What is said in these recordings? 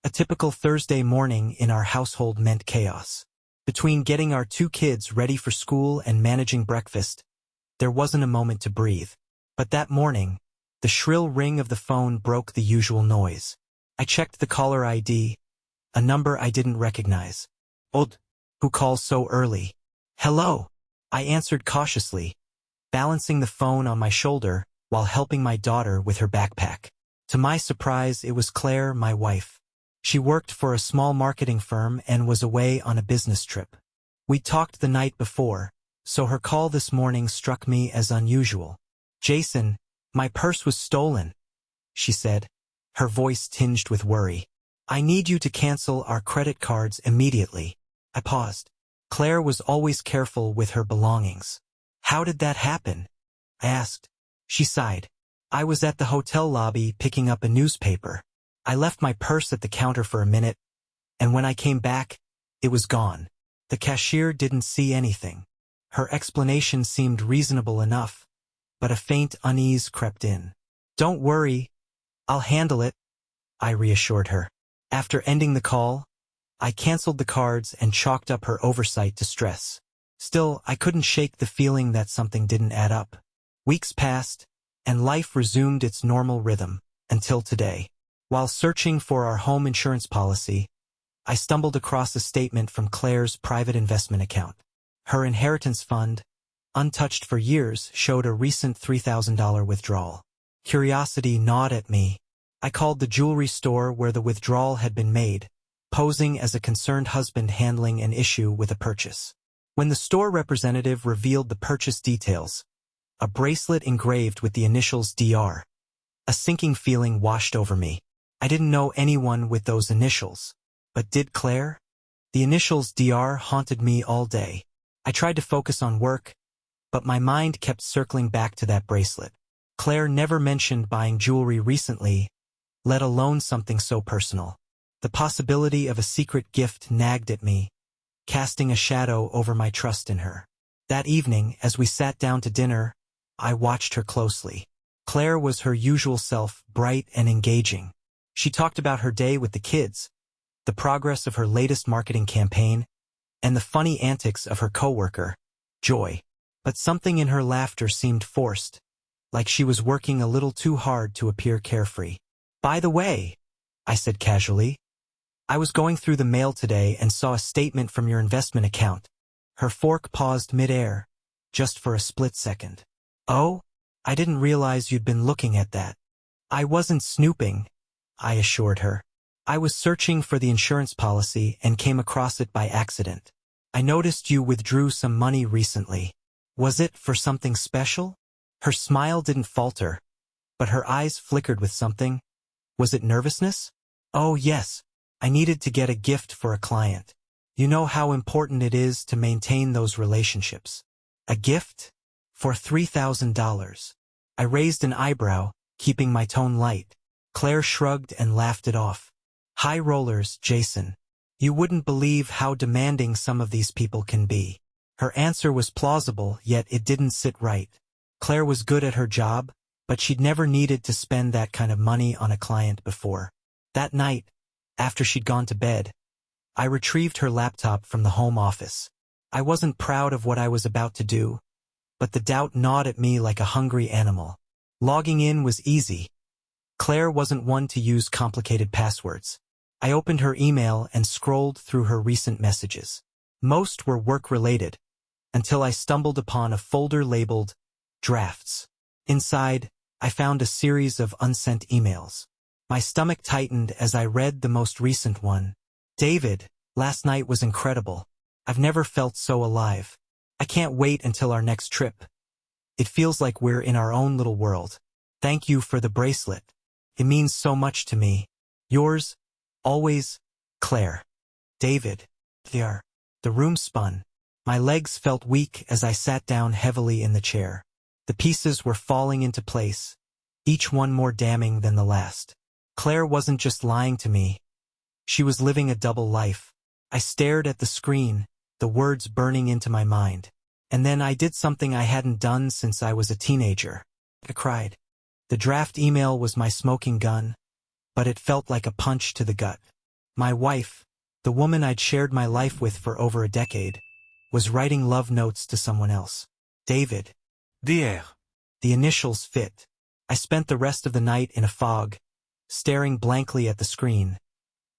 A typical Thursday morning in our household meant chaos. Between getting our two kids ready for school and managing breakfast, there wasn't a moment to breathe. But that morning, the shrill ring of the phone broke the usual noise. I checked the caller ID, a number I didn't recognize. Odd, who calls so early? Hello, I answered cautiously, balancing the phone on my shoulder while helping my daughter with her backpack. To my surprise, it was Claire, my wife. She worked for a small marketing firm and was away on a business trip. We talked the night before, so her call this morning struck me as unusual. Jason, my purse was stolen, she said, her voice tinged with worry. I need you to cancel our credit cards immediately. I paused. Claire was always careful with her belongings. How did that happen? I asked. She sighed. I was at the hotel lobby picking up a newspaper. I left my purse at the counter for a minute, and when I came back, it was gone. The cashier didn't see anything. Her explanation seemed reasonable enough, but a faint unease crept in. Don't worry, I'll handle it, I reassured her. After ending the call, I canceled the cards and chalked up her oversight to stress. Still, I couldn't shake the feeling that something didn't add up. Weeks passed, and life resumed its normal rhythm, until today. While searching for our home insurance policy, I stumbled across a statement from Claire's private investment account. Her inheritance fund, untouched for years, showed a recent $3,000 withdrawal. Curiosity gnawed at me. I called the jewelry store where the withdrawal had been made, posing as a concerned husband handling an issue with a purchase. When the store representative revealed the purchase details, a bracelet engraved with the initials DR, a sinking feeling washed over me. I didn't know anyone with those initials. But did Claire? The initials DR haunted me all day. I tried to focus on work, but my mind kept circling back to that bracelet. Claire never mentioned buying jewelry recently, let alone something so personal. The possibility of a secret gift nagged at me, casting a shadow over my trust in her. That evening, as we sat down to dinner, I watched her closely. Claire was her usual self, bright and engaging. She talked about her day with the kids, the progress of her latest marketing campaign, and the funny antics of her coworker, Joy. But something in her laughter seemed forced, like she was working a little too hard to appear carefree. By the way, I said casually, I was going through the mail today and saw a statement from your investment account. Her fork paused midair, just for a split second. Oh, I didn't realize you'd been looking at that. I wasn't snooping, I assured her. I was searching for the insurance policy and came across it by accident. I noticed you withdrew some money recently. Was it for something special? Her smile didn't falter, but her eyes flickered with something. Was it nervousness? Oh yes, I needed to get a gift for a client. You know how important it is to maintain those relationships. A gift? For $3,000. I raised an eyebrow, keeping my tone light. Claire shrugged and laughed it off. High rollers, Jason. You wouldn't believe how demanding some of these people can be. Her answer was plausible, yet it didn't sit right. Claire was good at her job, but she'd never needed to spend that kind of money on a client before. That night, after she'd gone to bed, I retrieved her laptop from the home office. I wasn't proud of what I was about to do, but the doubt gnawed at me like a hungry animal. Logging in was easy. Claire wasn't one to use complicated passwords. I opened her email and scrolled through her recent messages. Most were work-related, until I stumbled upon a folder labeled Drafts. Inside, I found a series of unsent emails. My stomach tightened as I read the most recent one. David, last night was incredible. I've never felt so alive. I can't wait until our next trip. It feels like we're in our own little world. Thank you for the bracelet. It means so much to me. Yours, always, Claire. David. There. The room spun. My legs felt weak as I sat down heavily in the chair. The pieces were falling into place, each one more damning than the last. Claire wasn't just lying to me. She was living a double life. I stared at the screen, the words burning into my mind. And then I did something I hadn't done since I was a teenager. I cried. The draft email was my smoking gun, but it felt like a punch to the gut. My wife, the woman I'd shared my life with for over a decade, was writing love notes to someone else. David. DR. The initials fit. I spent the rest of the night in a fog, staring blankly at the screen,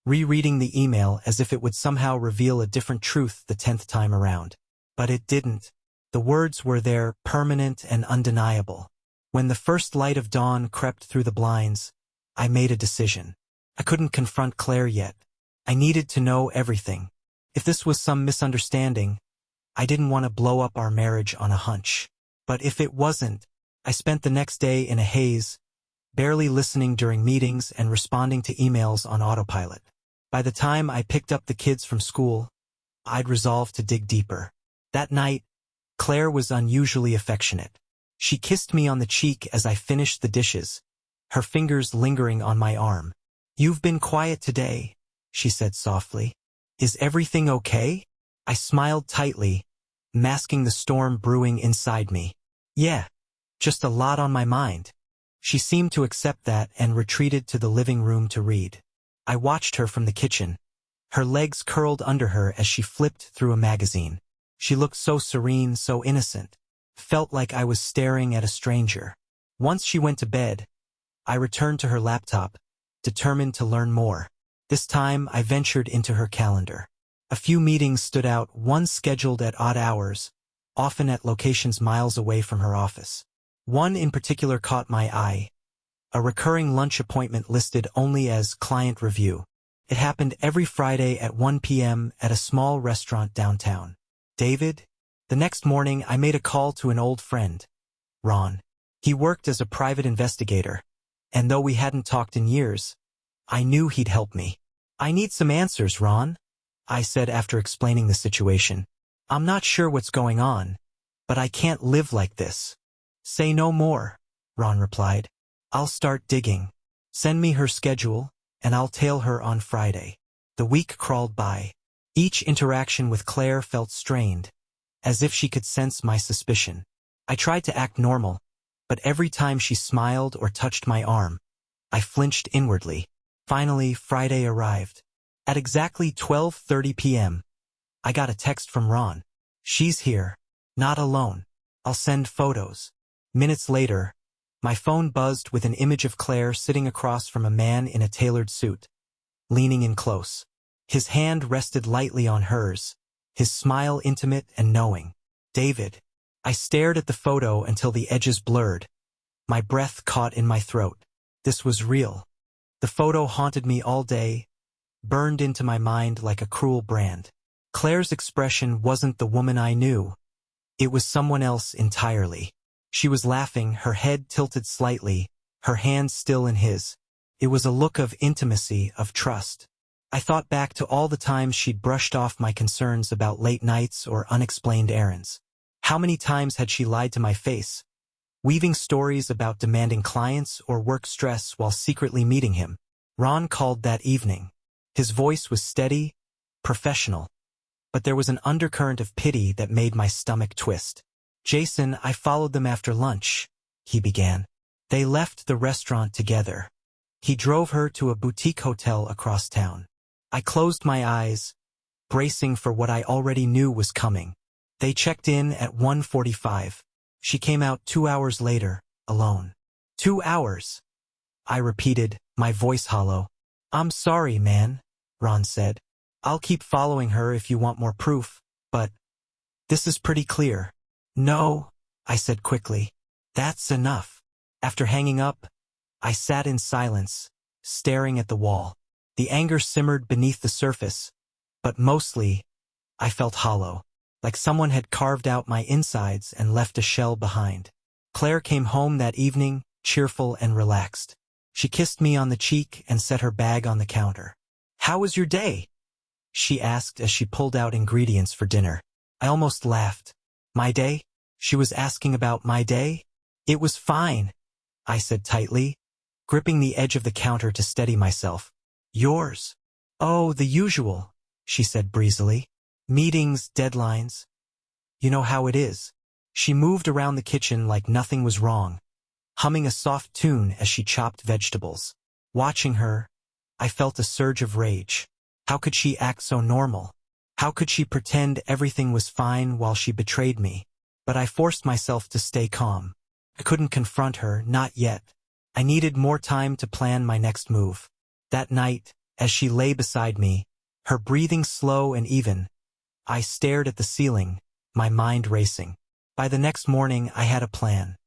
rereading the email as if it would somehow reveal a different truth the 10th time around. But it didn't. The words were there, permanent and undeniable. When the first light of dawn crept through the blinds, I made a decision. I couldn't confront Claire yet. I needed to know everything. If this was some misunderstanding, I didn't want to blow up our marriage on a hunch. But if it wasn't, I spent the next day in a haze, barely listening during meetings and responding to emails on autopilot. By the time I picked up the kids from school, I'd resolved to dig deeper. That night, Claire was unusually affectionate. She kissed me on the cheek as I finished the dishes, her fingers lingering on my arm. "You've been quiet today," she said softly. "Is everything okay?" I smiled tightly, masking the storm brewing inside me. "Yeah, just a lot on my mind." She seemed to accept that and retreated to the living room to read. I watched her from the kitchen, her legs curled under her as she flipped through a magazine. She looked so serene, so innocent. Felt like I was staring at a stranger. Once she went to bed, I returned to her laptop, determined to learn more. This time, I ventured into her calendar. A few meetings stood out, one scheduled at odd hours, often at locations miles away from her office. One in particular caught my eye, a recurring lunch appointment listed only as client review. It happened every Friday at 1 p.m. at a small restaurant downtown. David? The next morning, I made a call to an old friend, Ron. He worked as a private investigator, and though we hadn't talked in years, I knew he'd help me. "I need some answers, Ron," I said after explaining the situation. "I'm not sure what's going on, but I can't live like this." "Say no more," Ron replied. "I'll start digging. Send me her schedule, and I'll tail her on Friday." The week crawled by. Each interaction with Claire felt strained, as if she could sense my suspicion. I tried to act normal, but every time she smiled or touched my arm, I flinched inwardly. Finally, Friday arrived. At exactly 12:30 p.m., I got a text from Ron. "She's here. Not alone. I'll send photos." Minutes later, my phone buzzed with an image of Claire sitting across from a man in a tailored suit, leaning in close. His hand rested lightly on hers, his smile intimate and knowing. "David." I stared at the photo until the edges blurred, my breath caught in my throat. This was real. The photo haunted me all day, burned into my mind like a cruel brand. Claire's expression wasn't the woman I knew. It was someone else entirely. She was laughing, her head tilted slightly, her hand still in his. It was a look of intimacy, of trust. I thought back to all the times she'd brushed off my concerns about late nights or unexplained errands. How many times had she lied to my face, weaving stories about demanding clients or work stress while secretly meeting him? Ron called that evening. His voice was steady, professional, but there was an undercurrent of pity that made my stomach twist. "Jason, I followed them after lunch," he began. "They left the restaurant together. He drove her to a boutique hotel across town." I closed my eyes, bracing for what I already knew was coming. They checked in at 1:45. She came out 2 hours later, alone. 2 hours, I repeated, my voice hollow. "I'm sorry, man," Ron said. "I'll keep following her if you want more proof, but this is pretty clear." "No," I said quickly. "That's enough." After hanging up, I sat in silence, staring at the wall. The anger simmered beneath the surface, but mostly, I felt hollow, like someone had carved out my insides and left a shell behind. Claire came home that evening, cheerful and relaxed. She kissed me on the cheek and set her bag on the counter. "How was your day?" she asked as she pulled out ingredients for dinner. I almost laughed. "My day?" She was asking about my day? "It was fine," I said tightly, gripping the edge of the counter to steady myself. "Yours?" "Oh, the usual," she said breezily. "Meetings, deadlines. You know how it is." She moved around the kitchen like nothing was wrong, humming a soft tune as she chopped vegetables. Watching her, I felt a surge of rage. How could she act so normal? How could she pretend everything was fine while she betrayed me? But I forced myself to stay calm. I couldn't confront her, not yet. I needed more time to plan my next move. That night, as she lay beside me, her breathing slow and even, I stared at the ceiling, my mind racing. By the next morning, I had a plan.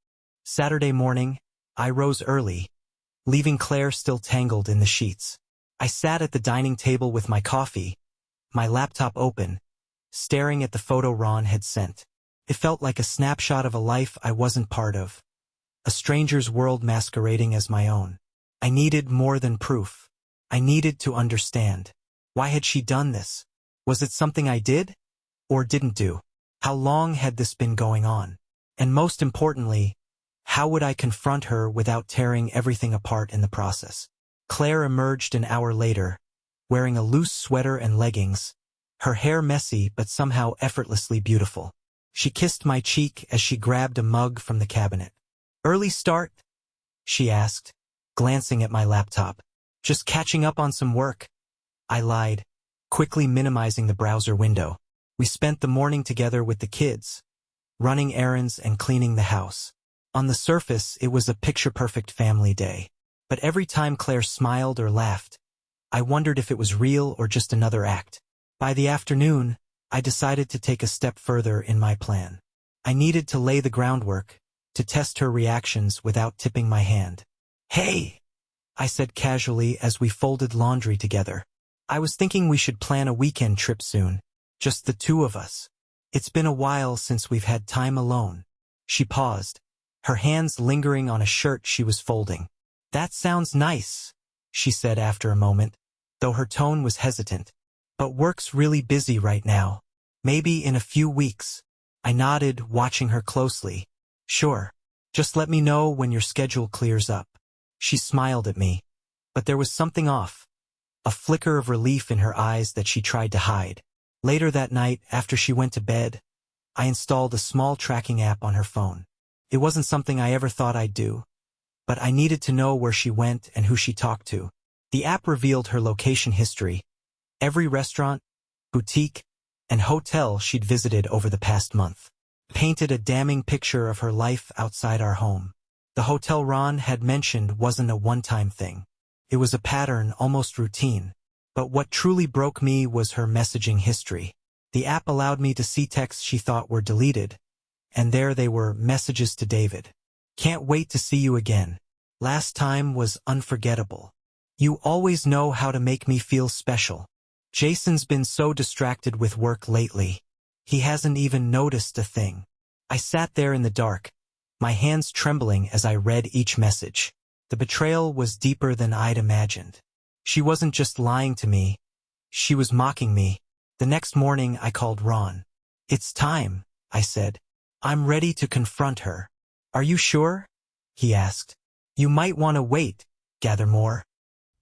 Saturday morning, I rose early, leaving Claire still tangled in the sheets. I sat at the dining table with my coffee, my laptop open, staring at the photo Ron had sent. It felt like a snapshot of a life I wasn't part of, a stranger's world masquerading as my own. I needed more than proof. I needed to understand. Why had she done this? Was it something I did or didn't do? How long had this been going on? And most importantly, how would I confront her without tearing everything apart in the process? Claire emerged an hour later, wearing a loose sweater and leggings, her hair messy but somehow effortlessly beautiful. She kissed my cheek as she grabbed a mug from the cabinet. "Early start?" she asked, glancing at my laptop. "Just catching up on some work," I lied, quickly minimizing the browser window. We spent the morning together with the kids, running errands and cleaning the house. On the surface, it was a picture-perfect family day. But every time Claire smiled or laughed, I wondered if it was real or just another act. By the afternoon, I decided to take a step further in my plan. I needed to lay the groundwork, to test her reactions without tipping my hand. "Hey," I said casually as we folded laundry together. "I was thinking we should plan a weekend trip soon, just the two of us. It's been a while since we've had time alone." She paused, her hands lingering on a shirt she was folding. "That sounds nice," she said after a moment, though her tone was hesitant. "But work's really busy right now. Maybe in a few weeks." I nodded, watching her closely. "Sure. Just let me know when your schedule clears up." She smiled at me, but there was something off, a flicker of relief in her eyes that she tried to hide. Later that night, after she went to bed, I installed a small tracking app on her phone. It wasn't something I ever thought I'd do, but I needed to know where she went and who she talked to. The app revealed her location history, every restaurant, boutique, and hotel she'd visited over the past month. Painted a damning picture of her life outside our home. The hotel Ron had mentioned wasn't a one-time thing. It was a pattern, almost routine. But what truly broke me was her messaging history. The app allowed me to see texts she thought were deleted, and there they were, messages to David. "Can't wait to see you again. Last time was unforgettable. You always know how to make me feel special. Jason's been so distracted with work lately. He hasn't even noticed a thing." I sat there in the dark, my hands trembling as I read each message. The betrayal was deeper than I'd imagined. She wasn't just lying to me, she was mocking me. The next morning I called Ron. "It's time," I said. "I'm ready to confront her." "Are you sure?" he asked. "You might want to wait, gather more."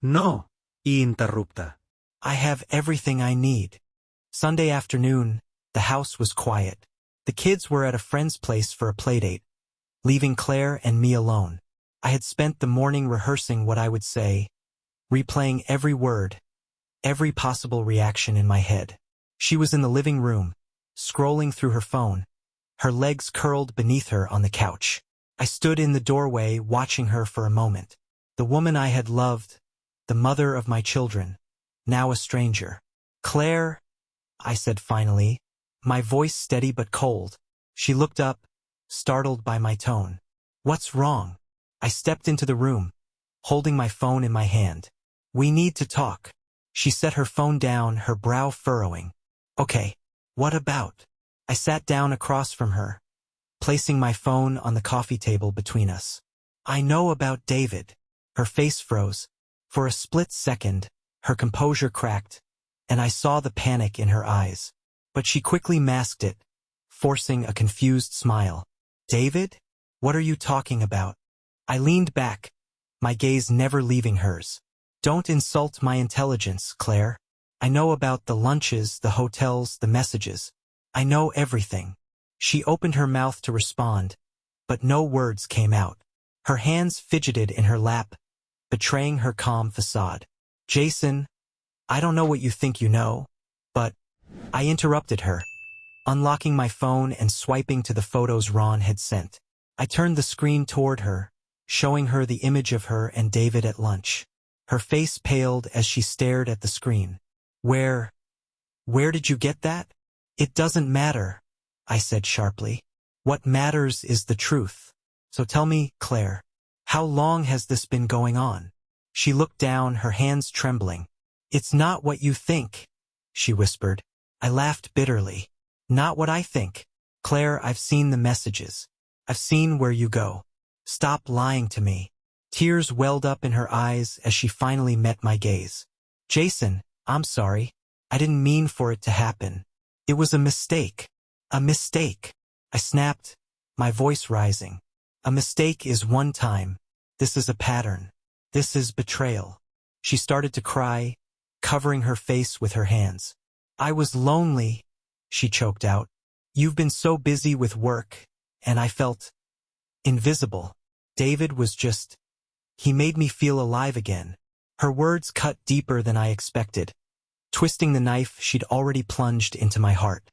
No, interrupta. "I have everything I need." Sunday afternoon, the house was quiet. The kids were at a friend's place for a playdate, leaving Claire and me alone. I had spent the morning rehearsing what I would say, replaying every word, every possible reaction in my head. She was in the living room, scrolling through her phone, her legs curled beneath her on the couch. I stood in the doorway watching her for a moment. The woman I had loved, the mother of my children, now a stranger. "Claire," I said finally, my voice steady but cold. She looked up, startled by my tone. "What's wrong?" I stepped into the room, holding my phone in my hand. "We need to talk." She set her phone down, her brow furrowing. "Okay, what about?" I sat down across from her, placing my phone on the coffee table between us. "I know about David." Her face froze. For a split second, her composure cracked, and I saw the panic in her eyes. But she quickly masked it, forcing a confused smile. "David? What are you talking about?" I leaned back, my gaze never leaving hers. "Don't insult my intelligence, Claire. I know about the lunches, the hotels, the messages. I know everything." She opened her mouth to respond, but no words came out. Her hands fidgeted in her lap, betraying her calm facade. "Jason," I don't know what you think you know, but I interrupted her, unlocking my phone and swiping to the photos Ron had sent. I turned the screen toward her, showing her the image of her and David at lunch. Her face paled as she stared at the screen. Where did you get that? It doesn't matter, I said sharply. What matters is the truth. So tell me, Claire, how long has this been going on? She looked down, her hands trembling. It's not what you think, she whispered. I laughed bitterly. Not what I think. Claire, I've seen the messages. I've seen where you go. Stop lying to me. Tears welled up in her eyes as she finally met my gaze. Jason, I'm sorry. I didn't mean for it to happen. It was a mistake. A mistake. I snapped, my voice rising. A mistake is one time. This is a pattern. This is betrayal. She started to cry, covering her face with her hands. I was lonely, she choked out. You've been so busy with work, and I felt invisible. David was just... He made me feel alive again. Her words cut deeper than I expected, twisting the knife she'd already plunged into my heart.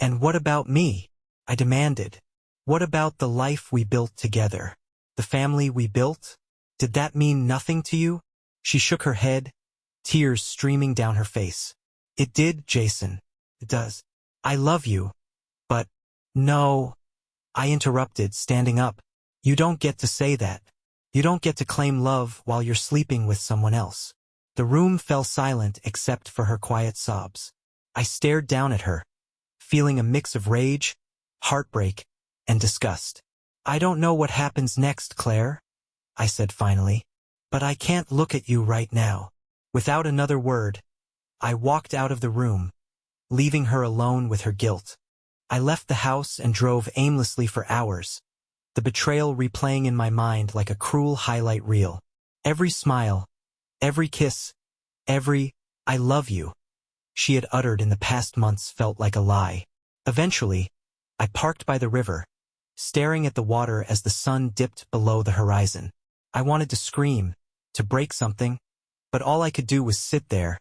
And what about me? I demanded. What about the life we built together? The family we built? Did that mean nothing to you? She shook her head, tears streaming down her face. It did, Jason. It does. I love you. But... No. I interrupted, standing up. You don't get to say that. You don't get to claim love while you're sleeping with someone else. The room fell silent except for her quiet sobs. I stared down at her, feeling a mix of rage, heartbreak, and disgust. I don't know what happens next, Claire, I said finally, but I can't look at you right now. Without another word, I walked out of the room, leaving her alone with her guilt. I left the house and drove aimlessly for hours, the betrayal replaying in my mind like a cruel highlight reel. Every smile, every kiss, every "I love you" she had uttered in the past months felt like a lie. Eventually, I parked by the river, staring at the water as the sun dipped below the horizon. I wanted to scream, to break something, but all I could do was sit there,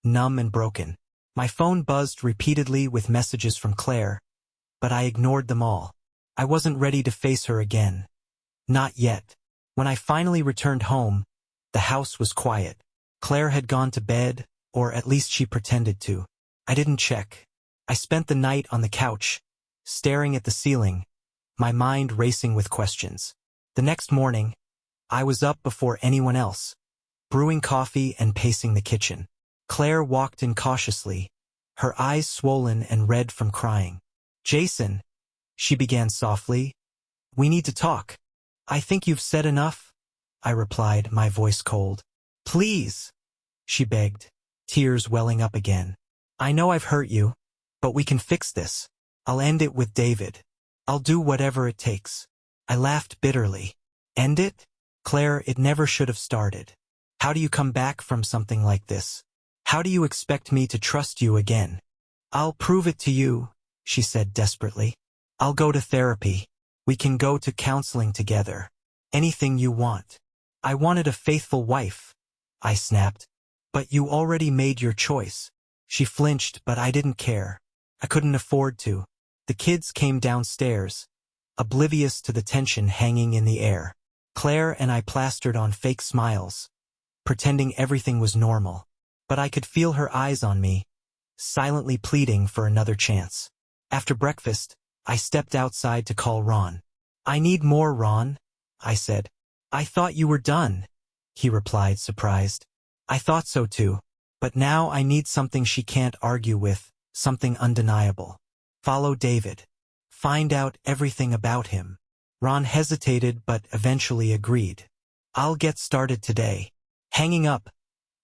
numb and broken. My phone buzzed repeatedly with messages from Claire, but I ignored them all. I wasn't ready to face her again. Not yet. When I finally returned home, the house was quiet. Claire had gone to bed, or at least she pretended to. I didn't check. I spent the night on the couch, staring at the ceiling, my mind racing with questions. The next morning, I was up before anyone else, brewing coffee and pacing the kitchen. Claire walked in cautiously, her eyes swollen and red from crying. Jason, she began softly, we need to talk. I think you've said enough, I replied, my voice cold. Please, she begged, tears welling up again. I know I've hurt you, but we can fix this. I'll end it with David. I'll do whatever it takes. I laughed bitterly. End it? Claire, it never should have started. How do you come back from something like this? How do you expect me to trust you again? I'll prove it to you, she said desperately. I'll go to therapy. We can go to counseling together. Anything you want. I wanted a faithful wife, I snapped. But you already made your choice. She flinched, but I didn't care. I couldn't afford to. The kids came downstairs, oblivious to the tension hanging in the air. Claire and I plastered on fake smiles, pretending everything was normal. But I could feel her eyes on me, silently pleading for another chance. After breakfast, I stepped outside to call Ron. I need more, Ron, I said. I thought you were done, he replied, surprised. I thought so too, but now I need something she can't argue with, something undeniable. Follow David. Find out everything about him. Ron hesitated but eventually agreed. I'll get started today. Hanging up,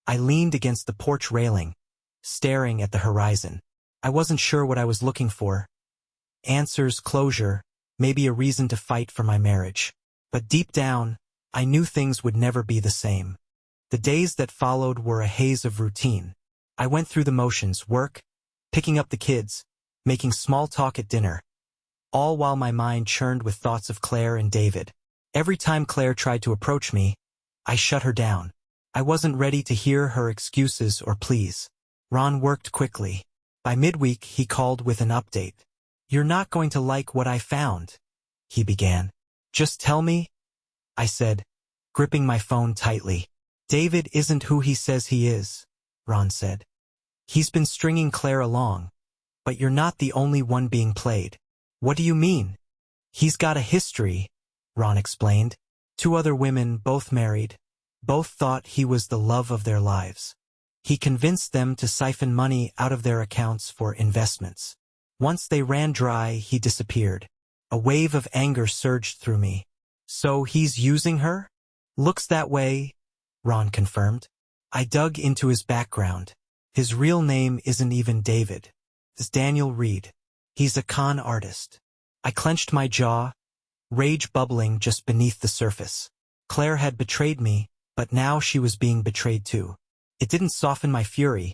I leaned against the porch railing, staring at the horizon. I wasn't sure what I was looking for. Answers, closure, maybe a reason to fight for my marriage. But deep down, I knew things would never be the same. The days that followed were a haze of routine. I went through the motions, work, picking up the kids, making small talk at dinner, all while my mind churned with thoughts of Claire and David. Every time Claire tried to approach me, I shut her down. I wasn't ready to hear her excuses or pleas. Ron worked quickly. By midweek, he called with an update. "You're not going to like what I found," he began. "Just tell me," I said, gripping my phone tightly. "David isn't who he says he is," Ron said. "He's been stringing Claire along, but you're not the only one being played." "What do you mean?" "He's got a history," Ron explained. 2 other women, both married. Both thought he was the love of their lives. He convinced them to siphon money out of their accounts for investments. Once they ran dry, he disappeared. A wave of anger surged through me. "So he's using her?" "Looks that way," Ron confirmed. I dug into his background. His real name isn't even David. It's Daniel Reed. He's a con artist. I clenched my jaw, rage bubbling just beneath the surface. Claire had betrayed me, but now she was being betrayed too. It didn't soften my fury,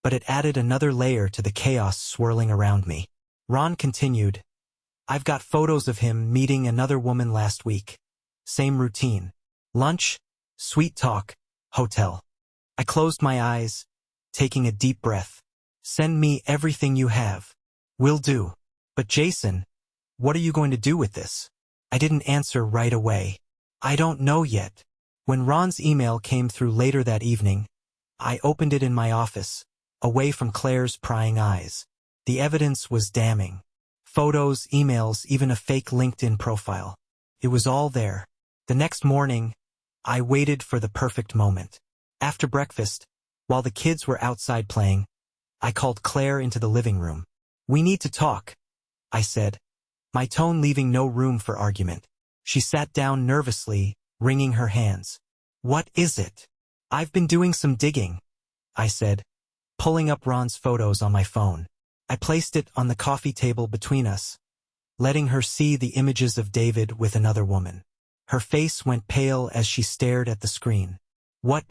but it added another layer to the chaos swirling around me. Ron continued, "I've got photos of him meeting another woman last week. Same routine. Lunch, sweet talk, hotel." I closed my eyes, taking a deep breath. "Send me everything you have." "Will do." "But Jason, what are you going to do with this?" I didn't answer right away. "I don't know yet." When Ron's email came through later that evening, I opened it in my office, away from Claire's prying eyes. The evidence was damning. Photos, emails, even a fake LinkedIn profile. It was all there. The next morning, I waited for the perfect moment. After breakfast, while the kids were outside playing, I called Claire into the living room. "We need to talk," I said, my tone leaving no room for argument. She sat down nervously, wringing her hands. "What is it?" "I've been doing some digging," I said, pulling up Ron's photos on my phone. I placed it on the coffee table between us, letting her see the images of David with another woman. Her face went pale as she stared at the screen. What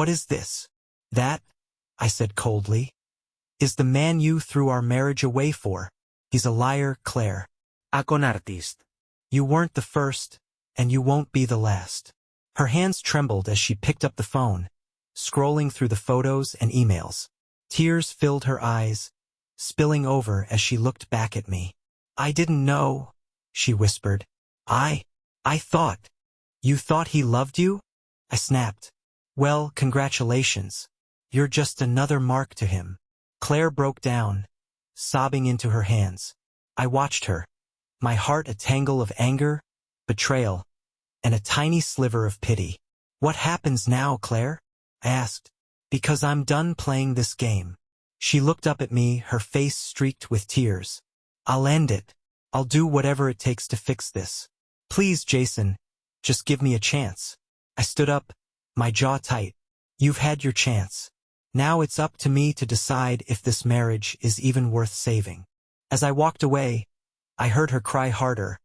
is this?" "That," I said coldly, "is the man you threw our marriage away for. He's a liar, Claire." A con artist. "You weren't the first, and you won't be the last." Her hands trembled as she picked up the phone, scrolling through the photos and emails. Tears filled her eyes, spilling over as she looked back at me. "I didn't know," she whispered. I thought. "You thought he loved you?" I snapped. "Well, congratulations. You're just another mark to him." Claire broke down, sobbing into her hands. I watched her, my heart a tangle of anger, betrayal, and a tiny sliver of pity. "What happens now, Claire?" I asked. "Because I'm done playing this game." She looked up at me, her face streaked with tears. "I'll end it. I'll do whatever it takes to fix this. Please, Jason, just give me a chance." I stood up, my jaw tight. "You've had your chance. Now it's up to me to decide if this marriage is even worth saving." As I walked away, I heard her cry harder,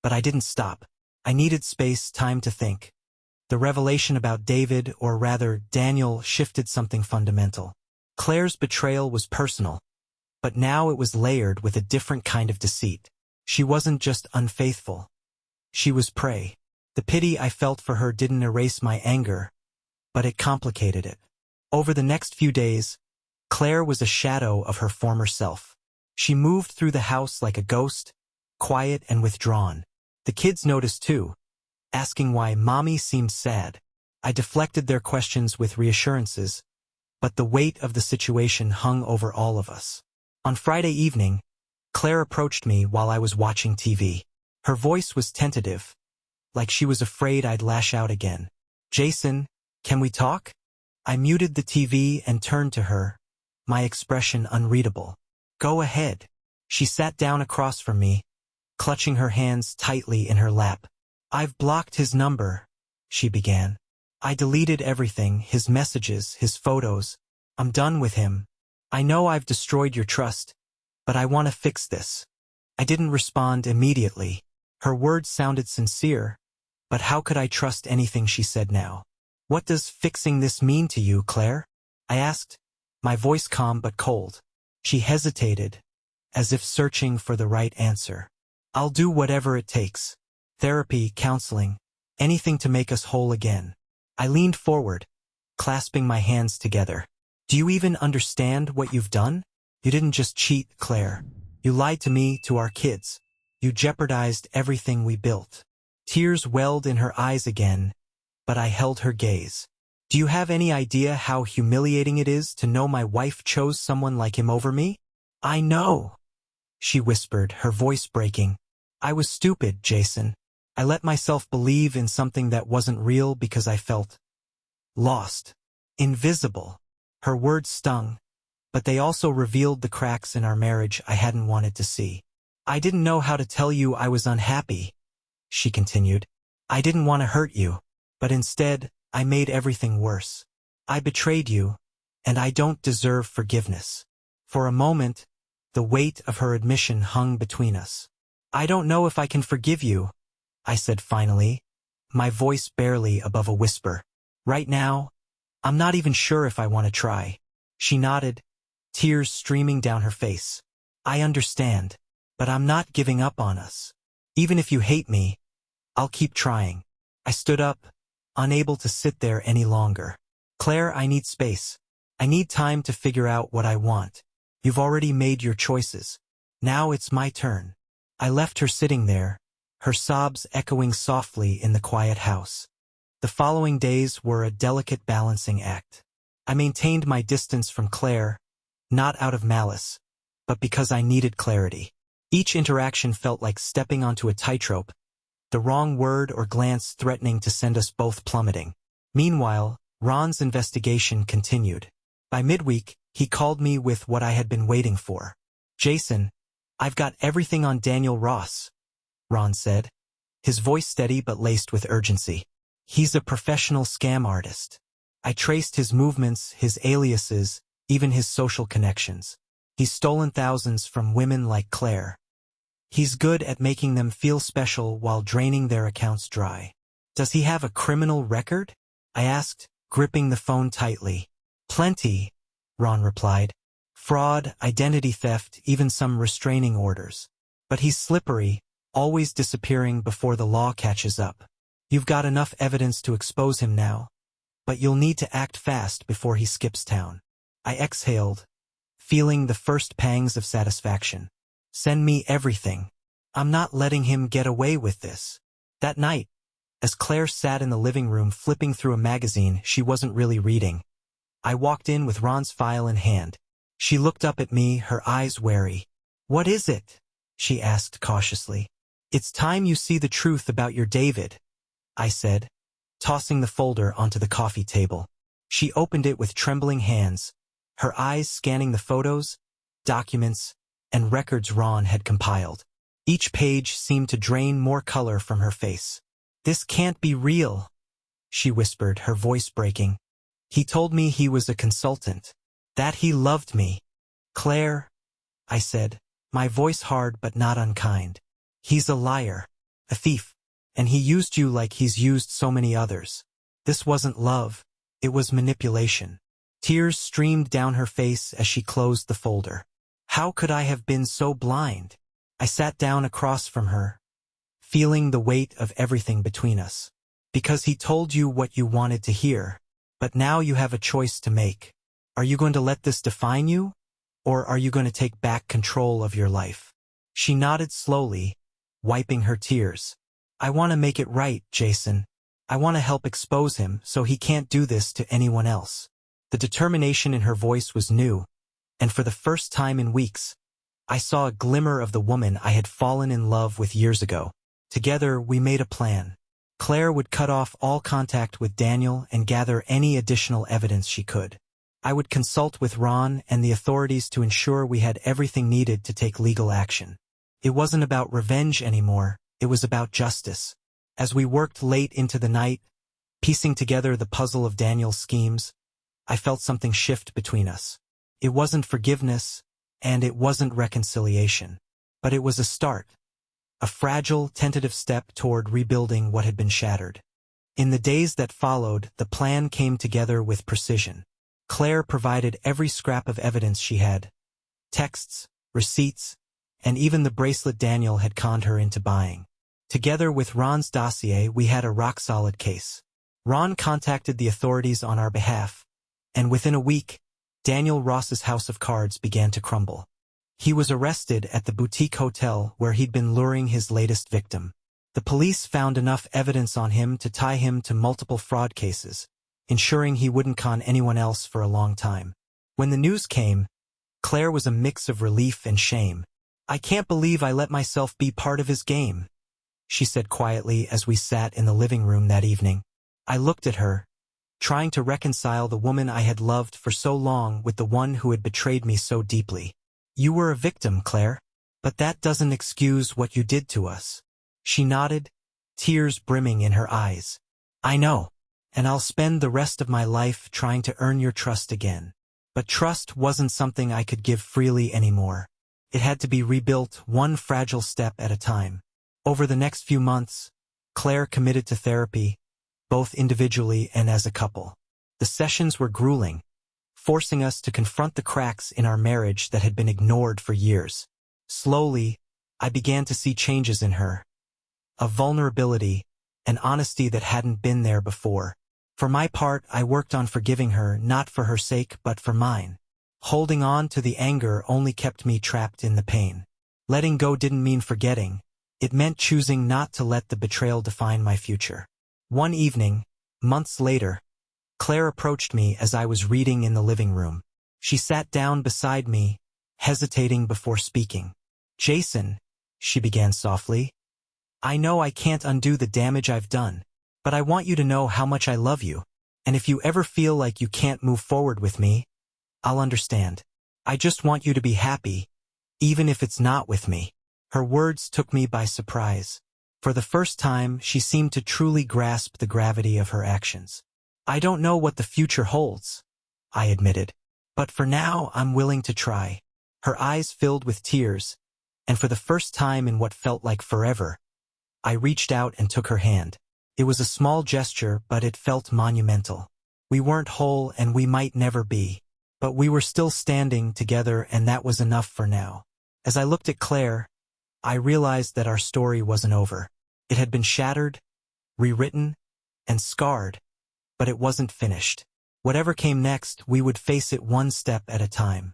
but I didn't stop. I needed space, time to think. The revelation about David, or rather Daniel, shifted something fundamental. Claire's betrayal was personal, but now it was layered with a different kind of deceit. She wasn't just unfaithful. She was prey. The pity I felt for her didn't erase my anger, but it complicated it. Over the next few days, Claire was a shadow of her former self. She moved through the house like a ghost, quiet and withdrawn. The kids noticed too, asking why Mommy seemed sad. I deflected their questions with reassurances, but the weight of the situation hung over all of us. On Friday evening, Claire approached me while I was watching TV. Her voice was tentative, like she was afraid I'd lash out again. "Jason, can we talk?" I muted the TV and turned to her, my expression unreadable. "Go ahead." She sat down across from me, clutching her hands tightly in her lap. "I've blocked his number," she began. "I deleted everything, his messages, his photos. I'm done with him. I know I've destroyed your trust, but I want to fix this." I didn't respond immediately. Her words sounded sincere, but how could I trust anything she said now? "What does fixing this mean to you, Claire?" I asked, my voice calm but cold. She hesitated, as if searching for the right answer. "I'll do whatever it takes. Therapy, counseling, anything to make us whole again." I leaned forward, clasping my hands together. Do you even understand what you've done? You didn't just cheat, Claire. You lied to me, to our kids. You jeopardized everything we built. Tears welled in her eyes again, but I held her gaze. Do you have any idea how humiliating it is to know my wife chose someone like him over me? I know, she whispered, her voice breaking. I was stupid, Jason. I let myself believe in something that wasn't real because I felt lost, invisible. Her words stung, but they also revealed the cracks in our marriage I hadn't wanted to see. I didn't know how to tell you I was unhappy, she continued. I didn't want to hurt you, but instead, I made everything worse. I betrayed you, and I don't deserve forgiveness. For a moment, the weight of her admission hung between us. I don't know if I can forgive you, I said finally, my voice barely above a whisper. Right now, I'm not even sure if I want to try. She nodded, tears streaming down her face. I understand, but I'm not giving up on us. Even if you hate me, I'll keep trying. I stood up, unable to sit there any longer. Claire, I need space. I need time to figure out what I want. You've already made your choices. Now it's my turn. I left her sitting there, her sobs echoing softly in the quiet house. The following days were a delicate balancing act. I maintained my distance from Claire, not out of malice, but because I needed clarity. Each interaction felt like stepping onto a tightrope, the wrong word or glance threatening to send us both plummeting. Meanwhile, Ron's investigation continued. By midweek, he called me with what I had been waiting for. Jason, I've got everything on Daniel Ross, Ron said, his voice steady but laced with urgency. He's a professional scam artist. I traced his movements, his aliases, even his social connections. He's stolen thousands from women like Claire. He's good at making them feel special while draining their accounts dry. Does he have a criminal record? I asked, gripping the phone tightly. Plenty, Ron replied. Fraud, identity theft, even some restraining orders. But he's slippery, always disappearing before the law catches up. You've got enough evidence to expose him now, but you'll need to act fast before he skips town. I exhaled, feeling the first pangs of satisfaction. Send me everything. I'm not letting him get away with this. That night, as Claire sat in the living room flipping through a magazine she wasn't really reading, I walked in with Ron's file in hand. She looked up at me, her eyes wary. What is it? She asked cautiously. It's time you see the truth about your David, I said, tossing the folder onto the coffee table. She opened it with trembling hands, her eyes scanning the photos, documents, and records Ron had compiled. Each page seemed to drain more color from her face. This can't be real, she whispered, her voice breaking. He told me he was a consultant, that he loved me. Claire, I said, my voice hard but not unkind. He's a liar, a thief, and he used you like he's used so many others. This wasn't love, it was manipulation. Tears streamed down her face as she closed the folder. How could I have been so blind? I sat down across from her, feeling the weight of everything between us. Because he told you what you wanted to hear, but now you have a choice to make. Are you going to let this define you, or are you going to take back control of your life? She nodded slowly, wiping her tears. I want to make it right, Jason. I want to help expose him so he can't do this to anyone else. The determination in her voice was new, and for the first time in weeks, I saw a glimmer of the woman I had fallen in love with years ago. Together, we made a plan. Claire would cut off all contact with Daniel and gather any additional evidence she could. I would consult with Ron and the authorities to ensure we had everything needed to take legal action. It wasn't about revenge anymore, it was about justice. As we worked late into the night, piecing together the puzzle of Daniel's schemes, I felt something shift between us. It wasn't forgiveness, and it wasn't reconciliation. But it was a start. A fragile, tentative step toward rebuilding what had been shattered. In the days that followed, the plan came together with precision. Claire provided every scrap of evidence she had. Texts, receipts, and even the bracelet Daniel had conned her into buying. Together with Ron's dossier, we had a rock-solid case. Ron contacted the authorities on our behalf, and within a week, Daniel Ross's house of cards began to crumble. He was arrested at the boutique hotel where he'd been luring his latest victim. The police found enough evidence on him to tie him to multiple fraud cases, ensuring he wouldn't con anyone else for a long time. When the news came, Claire was a mix of relief and shame. "I can't believe I let myself be part of his game," she said quietly as we sat in the living room that evening. I looked at her, trying to reconcile the woman I had loved for so long with the one who had betrayed me so deeply. "You were a victim, Claire, but that doesn't excuse what you did to us." She nodded, tears brimming in her eyes. "I know, and I'll spend the rest of my life trying to earn your trust again." But trust wasn't something I could give freely anymore. It had to be rebuilt one fragile step at a time. Over the next few months, Claire committed to therapy, both individually and as a couple. The sessions were grueling, forcing us to confront the cracks in our marriage that had been ignored for years. Slowly, I began to see changes in her. A vulnerability, an honesty that hadn't been there before. For my part, I worked on forgiving her, not for her sake, but for mine. Holding on to the anger only kept me trapped in the pain. Letting go didn't mean forgetting. It meant choosing not to let the betrayal define my future. One evening, months later, Claire approached me as I was reading in the living room. She sat down beside me, hesitating before speaking. "Jason," she began softly, "I know I can't undo the damage I've done, but I want you to know how much I love you, and if you ever feel like you can't move forward with me, I'll understand. I just want you to be happy, even if it's not with me." Her words took me by surprise. For the first time, she seemed to truly grasp the gravity of her actions. "I don't know what the future holds," I admitted, "but for now, I'm willing to try." Her eyes filled with tears, and for the first time in what felt like forever, I reached out and took her hand. It was a small gesture, but it felt monumental. We weren't whole and we might never be, but we were still standing together, and that was enough for now. As I looked at Claire, I realized that our story wasn't over. It had been shattered, rewritten, and scarred, but it wasn't finished. Whatever came next, we would face it one step at a time.